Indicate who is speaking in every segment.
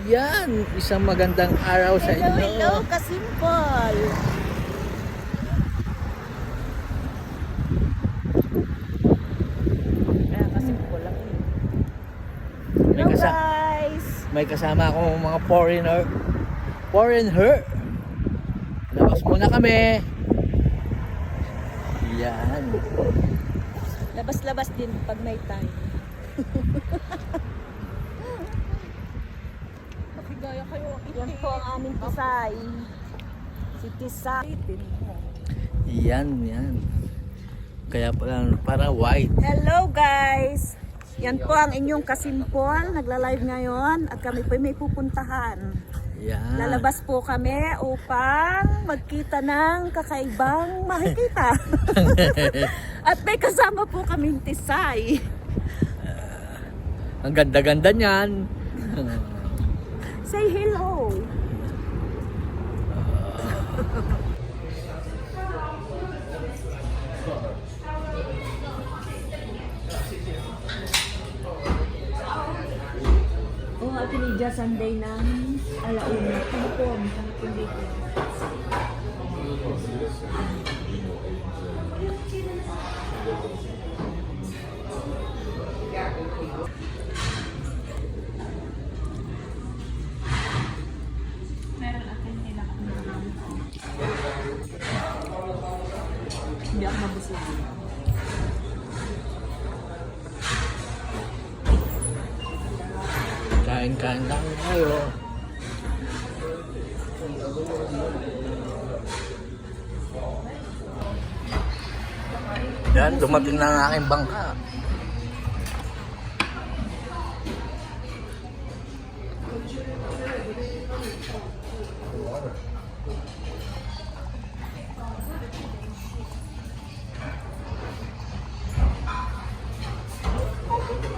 Speaker 1: Yan, isang magandang araw sa inyo.
Speaker 2: Hello, kasimpol. Kaya kasimpol lang yun. Hello guys.
Speaker 1: May kasama akong mga foreigner. Labas muna kami. Yan.
Speaker 2: Labas-labas din pag may time.
Speaker 3: Gaya kayo.
Speaker 2: Yan po ang aming Tisay. Si Tisay.
Speaker 1: Yan. Kaya para white.
Speaker 2: Hello guys. Yan po ang inyong kasimpol. Nagla-live ngayon at kami po may pupuntahan.
Speaker 1: Yan.
Speaker 2: Lalabas po kami upang magkita ng kakaibang makikita. At may kasama po kaming Tisay.
Speaker 1: Ang ganda-ganda niyan.
Speaker 2: Say hello. Oh, at Lydia Sunday ng alauna. Kahapon dito. Hindi ako mabusog.
Speaker 1: Kain lang tayo. Yan, dumating na ang aking bangka.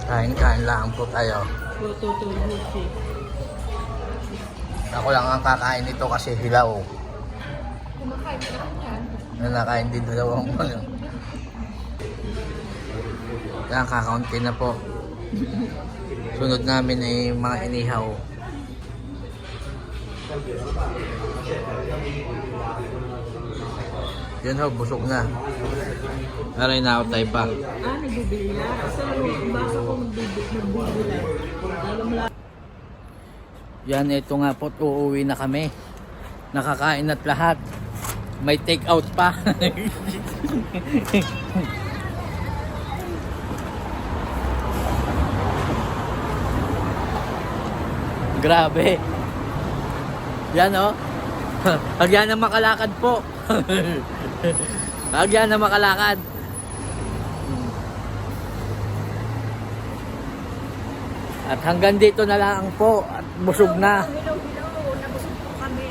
Speaker 1: Kain lang po tayo. Ako lang ang kakain nito kasi hilaw.
Speaker 3: Kumakain ka lang yan.
Speaker 1: Nakain din dalawang ano. Yan, kakaunti na po. Sunod namin ay mga inihaw. Yan ho, busog na. Aray na ako tayo pa.
Speaker 2: Nagbibili na. So, baka ko magbibili.
Speaker 1: Yan, ito nga po, uuwi na kami. Nakakain at lahat. May take out pa. Grabe. Yan o. Hagyan na makalakad po. Hagyan na makalakad. At hanggang dito na lang po. At busog na.
Speaker 2: Hello. Nabusog po kami.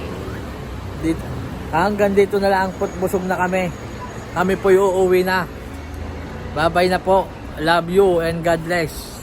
Speaker 1: Hanggang dito na lang po. Busog na kami. Kami po uuwi na. Bye bye na po. Love you and God bless.